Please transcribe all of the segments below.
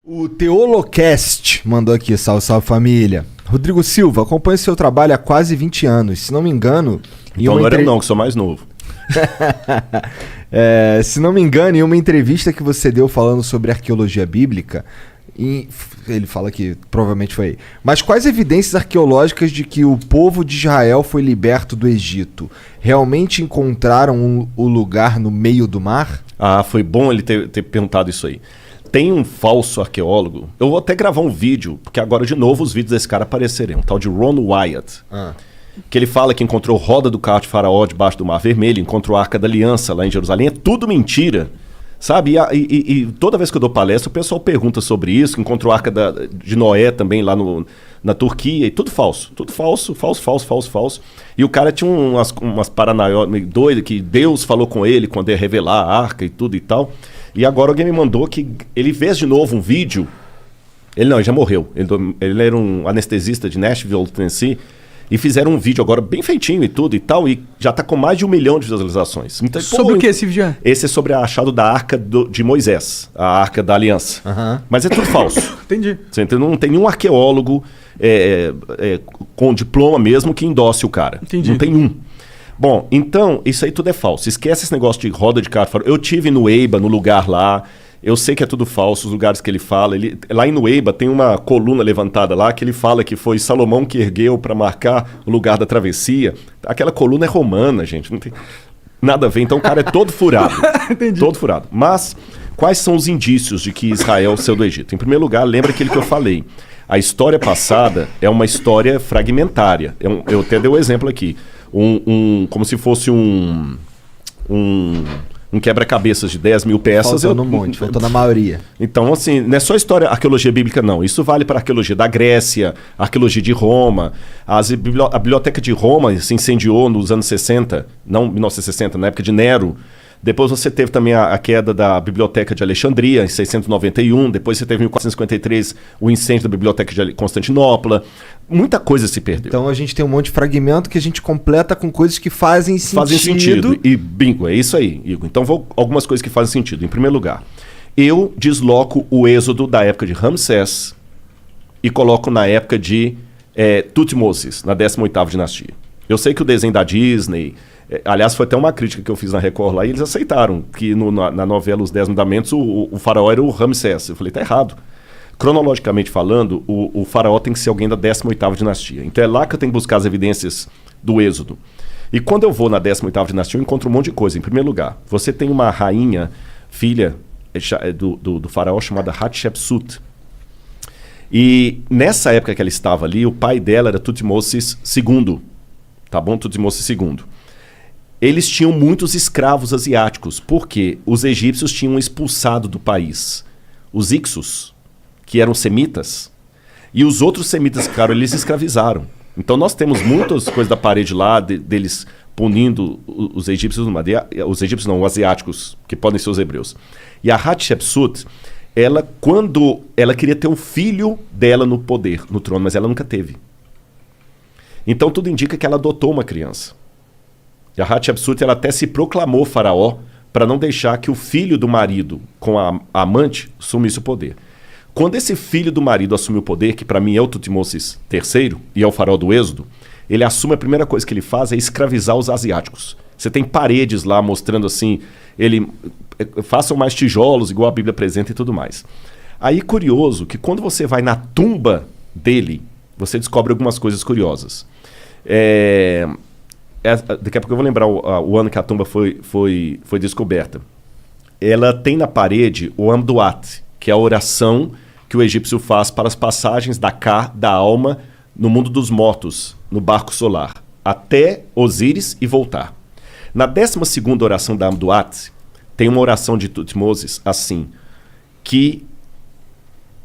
O Teolocast mandou aqui, salve, salve família. Rodrigo Silva, acompanho seu trabalho há quase 20 anos. Se não me engano... Então não era eu não, que sou mais novo. Se não me engano, em uma entrevista que você deu falando sobre arqueologia bíblica, ele fala que provavelmente foi aí. Mas quais evidências arqueológicas de que o povo de Israel foi liberto do Egito? Realmente encontraram o lugar no meio do mar? Ah, foi bom ele ter perguntado isso aí. Tem um falso arqueólogo, eu vou até gravar um vídeo, porque agora de novo os vídeos desse cara aparecerem, um tal de Ron Wyatt. Que ele fala que encontrou roda do carro de Faraó debaixo do Mar Vermelho, encontrou a Arca da Aliança lá em Jerusalém. É tudo mentira, sabe? E toda vez que eu dou palestra, o pessoal pergunta sobre isso, que encontrou a Arca de Noé também lá na Turquia, e tudo falso. Tudo falso, falso. E o cara tinha umas paranoias meio doidas, que Deus falou com ele quando ia revelar a Arca e tudo e tal. E agora alguém me mandou que ele fez de novo um vídeo. Ele já morreu. Ele era um anestesista de Nashville, Tennessee. E fizeram um vídeo agora bem feitinho e tudo e tal, e já tá com mais de 1 milhão de visualizações. Então, sobre o que esse vídeo é? Esse é sobre a achado da Arca de Moisés, a Arca da Aliança. Mas é tudo falso. Entendi. Você entendeu? Não tem nenhum arqueólogo com diploma mesmo que endosse o cara. Entendi. Não tem um. Bom, então, isso aí tudo é falso. Esquece esse negócio de roda de carro. Eu tive no Eiba, no lugar lá. Eu sei que é tudo falso, os lugares que ele fala. Lá em Nueiba tem uma coluna levantada lá que ele fala que foi Salomão que ergueu para marcar o lugar da travessia. Aquela coluna é romana, gente. Não tem nada a ver. Então o cara é todo furado. Entendi. Todo furado. Mas quais são os indícios de que Israel saiu do Egito? Em primeiro lugar, lembra aquilo que eu falei. A história passada é uma história fragmentária. Eu até dei o exemplo aqui. Como se fosse um quebra-cabeças de 10 mil peças. Faltou no monte, faltou na maioria. Então, assim, não é só história, arqueologia bíblica, não. Isso vale para a arqueologia da Grécia, arqueologia de Roma. A biblioteca de Roma se incendiou nos anos 60, não 1960, na época de Nero. Depois você teve também a queda da Biblioteca de Alexandria, em 691. Depois você teve em 1453 o incêndio da Biblioteca de Constantinopla. Muita coisa se perdeu. Então a gente tem um monte de fragmento que a gente completa com coisas que fazem sentido. Fazem sentido. E bingo, é isso aí, Igor. Então algumas coisas que fazem sentido. Em primeiro lugar, eu desloco o êxodo da época de Ramsés e coloco na época de Tutmosis, na 18ª dinastia. Eu sei que o desenho da Disney... aliás, foi até uma crítica que eu fiz na Record lá e eles aceitaram que na novela Os 10 Mandamentos o faraó era o Ramsés. Eu falei, tá errado. Cronologicamente falando, o faraó tem que ser alguém da 18ª dinastia. Então é lá que eu tenho que buscar as evidências do êxodo. E quando eu vou na 18ª dinastia, eu encontro um monte de coisa. Em primeiro lugar, você tem uma rainha, filha do faraó, chamada Hatshepsut. E nessa época que ela estava ali, o pai dela era Tutmosis II. Tá bom? Tutmosis II. Eles tinham muitos escravos asiáticos, porque os egípcios tinham expulsado do país os Ixos, que eram semitas, e os outros semitas, claro, eles escravizaram. Então nós temos muitas coisas da parede lá, deles punindo os egípcios, os egípcios não, os asiáticos, que podem ser os hebreus. E a Hatshepsut, quando ela queria ter um filho dela no poder, no trono, mas ela nunca teve. Então tudo indica que ela adotou uma criança. E a Hatshepsut, ela até se proclamou faraó para não deixar que o filho do marido com a amante assumisse o poder. Quando esse filho do marido assumiu o poder, que para mim é o Tutmosis III e é o faraó do Êxodo, ele assume, a primeira coisa que ele faz é escravizar os asiáticos. Você tem paredes lá mostrando assim, façam mais tijolos, igual a Bíblia apresenta e tudo mais. Aí, curioso, que quando você vai na tumba dele, você descobre algumas coisas curiosas. Daqui a pouco eu vou lembrar o ano que a tumba foi descoberta. Ela tem na parede o Amduat, que é a oração que o egípcio faz para as passagens da alma no mundo dos mortos, no barco solar, até Osíris e voltar. Na 12ª oração da Amduat, tem uma oração de Tutmosis assim, que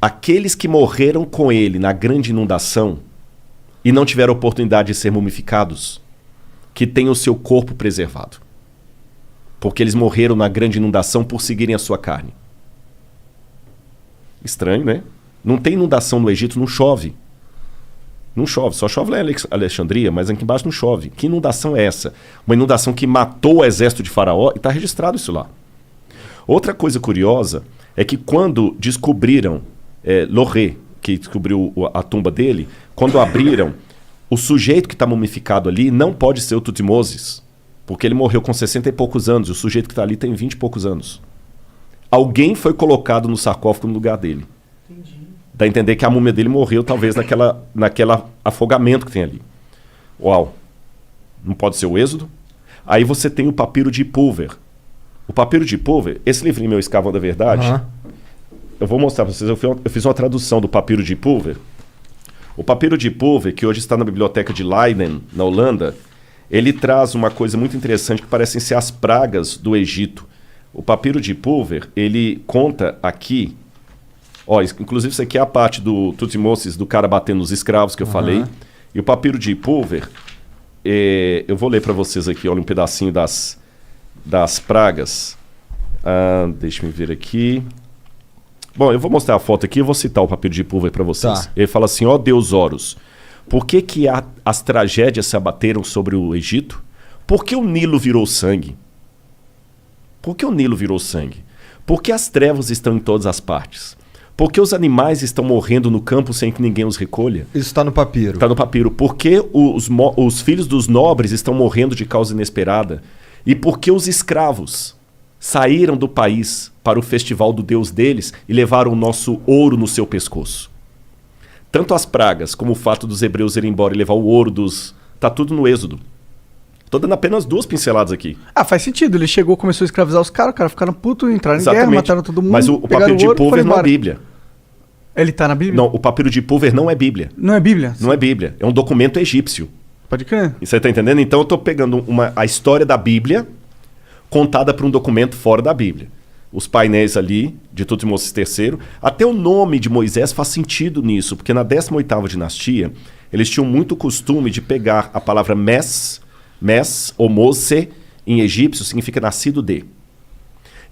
aqueles que morreram com ele na grande inundação e não tiveram oportunidade de ser mumificados, que tenham o seu corpo preservado. Porque eles morreram na grande inundação por seguirem a sua carne. Estranho, né? Não tem inundação no Egito, não chove. Não chove, só chove lá em Alexandria, mas aqui embaixo não chove. Que inundação é essa? Uma inundação que matou o exército de Faraó e está registrado isso lá. Outra coisa curiosa é que quando descobriram Loré, que descobriu a tumba dele, quando abriram, o sujeito que está mumificado ali não pode ser o Tutmoses, porque ele morreu com 60 e poucos anos, e o sujeito que está ali tem 20 e poucos anos. Alguém foi colocado no sarcófago no lugar dele. Entendi. Dá a entender que a múmia dele morreu, talvez, naquela afogamento que tem ali. Uau! Não pode ser o Êxodo? Aí você tem o papiro de Pulver. O papiro de Pulver, esse livrinho meu, Escavão da Verdade, eu vou mostrar para vocês. Eu fiz uma tradução do papiro de Pulver. O papiro de Pulver, que hoje está na biblioteca de Leiden, na Holanda, ele traz uma coisa muito interessante que parecem ser as pragas do Egito. O papiro de Pulver, ele conta aqui... inclusive isso aqui é a parte do Tutmoses, do cara batendo nos escravos que eu falei. E o papiro de Pulver, eu vou ler para vocês aqui, olha, um pedacinho das pragas. Deixa eu ver aqui. Bom, eu vou mostrar a foto aqui e vou citar o papiro de Pulver para vocês. Tá. Ele fala assim, Deus Horus, por que as tragédias se abateram sobre o Egito? Por que o Nilo virou sangue? Por que o Nilo virou sangue? Por que as trevas estão em todas as partes? Por que os animais estão morrendo no campo sem que ninguém os recolha? Isso está no papiro. Está no papiro. Por que os filhos dos nobres estão morrendo de causa inesperada? E por que os escravos saíram do país para o festival do Deus deles e levaram o nosso ouro no seu pescoço? Tanto as pragas como o fato dos hebreus irem embora e levar o ouro dos... Está tudo no Êxodo. Estou dando apenas 2 pinceladas aqui. Faz sentido. Ele chegou, começou a escravizar os caras ficaram putos, entraram em guerra, mataram todo mundo. Mas o papiro de Pulver não é Bíblia. Ele tá na Bíblia? Não, o papiro de Pulver não é Bíblia. Não é Bíblia? Não é Bíblia. É um documento egípcio. Pode crer. E você está entendendo? Então eu estou pegando a história da Bíblia contada por um documento fora da Bíblia. Os painéis ali de Tutmoses III. Até o nome de Moisés faz sentido nisso, porque na 18ª dinastia, eles tinham muito costume de pegar a palavra Mes ou Mose, em egípcio, significa nascido de.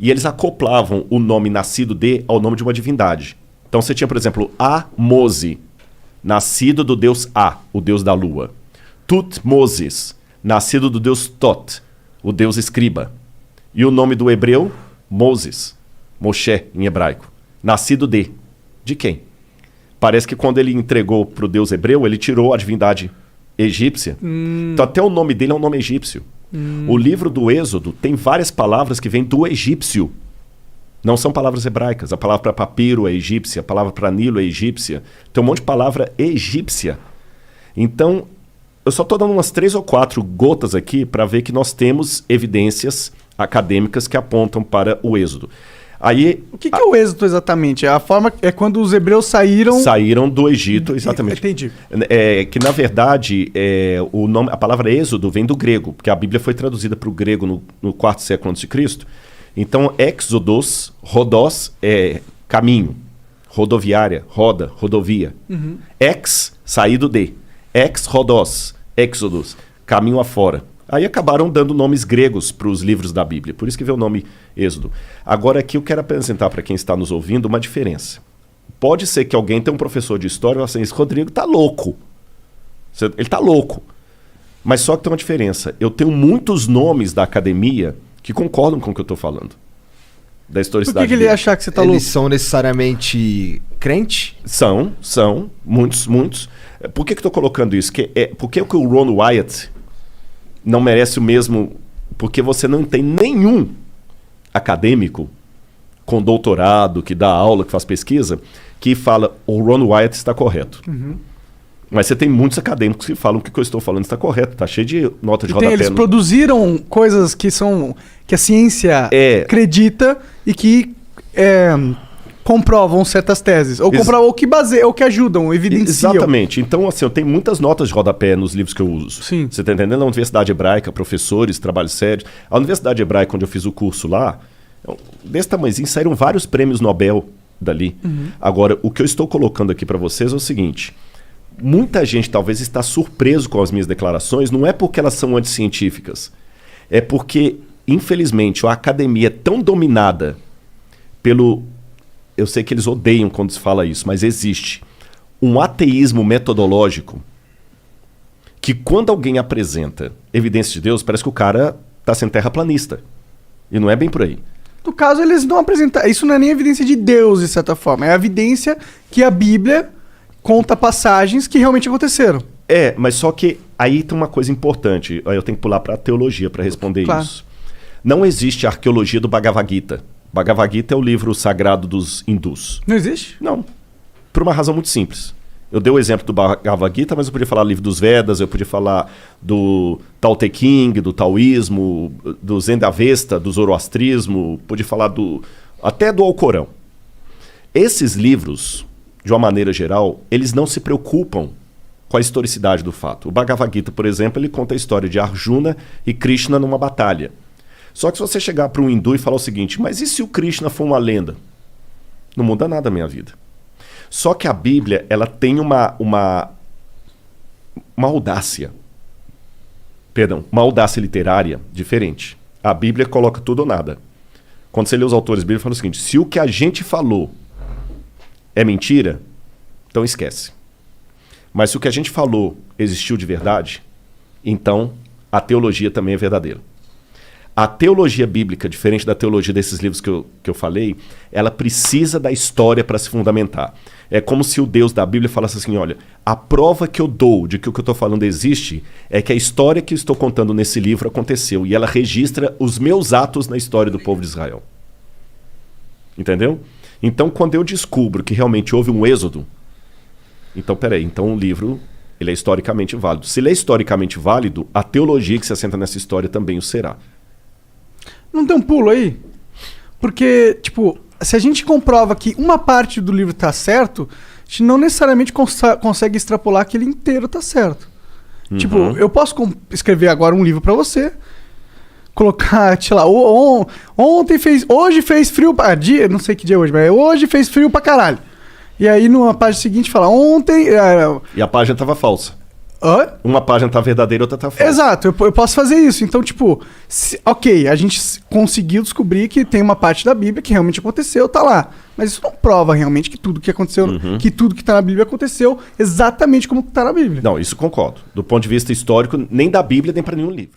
E eles acoplavam o nome nascido de ao nome de uma divindade. Então você tinha, por exemplo, Mose, nascido do deus A, o deus da lua. Tutmoses, nascido do deus Tot, o deus escriba. E o nome do hebreu, Moses, Moshe em hebraico. Nascido de. De quem? Parece que quando ele entregou para o deus hebreu, ele tirou a divindade egípcia. Então até o nome dele é um nome egípcio. O livro do Êxodo tem várias palavras que vêm do egípcio. Não são palavras hebraicas. A palavra para papiro é egípcia, a palavra para Nilo é egípcia. Tem um monte de palavra egípcia. Então, eu só estou dando umas 3 ou 4 gotas aqui para ver que nós temos evidências acadêmicas que apontam para o Êxodo. Aí, o que é o Êxodo exatamente? A forma é quando os hebreus saíram do Egito, exatamente. Entendi. Que na verdade a palavra Êxodo vem do grego, porque a Bíblia foi traduzida para o grego no 4º século a.C. Então, Exodos, Rodós é caminho, rodoviária, roda, rodovia. Ex, saído de. Ex-Rodós, Exodus, caminho afora. Aí acabaram dando nomes gregos para os livros da Bíblia. Por isso que veio o nome Êxodo. Agora aqui eu quero apresentar para quem está nos ouvindo uma diferença. Pode ser que alguém tenha um professor de história e fale assim, esse Rodrigo está louco. Ele está louco. Mas só que tem uma diferença. Eu tenho muitos nomes da academia que concordam com o que eu estou falando. Da historicidade. Por que ele ia achar que você está louco? Eles são necessariamente crente? São. Muitos. Por que eu estou colocando isso? Por que o Ron Wyatt não merece o mesmo... Porque você não tem nenhum acadêmico com doutorado, que dá aula, que faz pesquisa, que fala o Ron Wyatt está correto. Mas você tem muitos acadêmicos que falam que o que eu estou falando está correto. Está cheio de nota de rodapé. Eles produziram coisas que a ciência acredita e que comprovam certas teses. Ou comprovam, ou que ajudam, evidenciam. Exatamente. Então, assim, eu tenho muitas notas de rodapé nos livros que eu uso. Sim. Você está entendendo? Na Universidade Hebraica, professores, trabalho sério. A Universidade Hebraica, onde eu fiz o curso lá, desse tamanhozinho, saíram vários prêmios Nobel dali. Agora, o que eu estou colocando aqui para vocês é o seguinte... Muita gente talvez está surpreso com as minhas declarações, não é porque elas são anticientíficas, é porque, infelizmente, a academia é tão dominada pelo... Eu sei que eles odeiam quando se fala isso, mas existe um ateísmo metodológico que quando alguém apresenta evidência de Deus, parece que o cara está sendo terraplanista. E não é bem por aí. No caso, eles não apresentam... Isso não é nem evidência de Deus, de certa forma. É a evidência que a Bíblia conta passagens que realmente aconteceram. Mas só que aí tem uma coisa importante. Aí eu tenho que pular para a teologia para responder isso. Não existe a arqueologia do Bhagavad Gita. Bhagavad Gita é o livro sagrado dos hindus. Não existe? Não. Por uma razão muito simples. Eu dei o exemplo do Bhagavad Gita, mas eu podia falar do livro dos Vedas, eu podia falar do Tao Te Ching, do taoísmo, do Zen Avesta, do zoroastrismo, podia falar até do Alcorão. Esses livros, de uma maneira geral, eles não se preocupam com a historicidade do fato. O Bhagavad Gita, por exemplo, ele conta a história de Arjuna e Krishna numa batalha. Só que se você chegar para um hindu e falar o seguinte, mas e se o Krishna for uma lenda? Não muda nada a minha vida. Só que a Bíblia, ela tem uma audácia. Perdão, uma audácia literária diferente. A Bíblia coloca tudo ou nada. Quando você lê os autores bíblicos, fala o seguinte, se o que a gente falou é mentira, então esquece. Mas se o que a gente falou existiu de verdade, então a teologia também é verdadeira. A teologia bíblica, diferente da teologia desses livros que eu falei, ela precisa da história para se fundamentar. É como se o Deus da Bíblia falasse assim, olha, a prova que eu dou de que o que eu estou falando existe é que a história que eu estou contando nesse livro aconteceu e ela registra os meus atos na história do povo de Israel. Entendeu? Então, quando eu descubro que realmente houve um êxodo, então, peraí, então o livro ele é historicamente válido. Se ele é historicamente válido, a teologia que se assenta nessa história também o será. Não tem um pulo aí? Porque, tipo, se a gente comprova que uma parte do livro tá certo, a gente não necessariamente consegue extrapolar que ele inteiro tá certo. Uhum. Tipo, eu posso escrever agora um livro pra você, colocar, sei lá, hoje fez frio pra... não sei que dia é hoje, mas hoje fez frio pra caralho. E aí, numa página seguinte, fala, ontem... E a página tava falsa. Hã? Uma página tá verdadeira, outra tá falsa. Exato, eu posso fazer isso. Então, tipo, ok, a gente conseguiu descobrir que tem uma parte da Bíblia que realmente aconteceu, tá lá. Mas isso não prova realmente que tudo que aconteceu, que tudo que tá na Bíblia aconteceu exatamente como tá na Bíblia. Não, isso concordo. Do ponto de vista histórico, nem da Bíblia, nem para nenhum livro.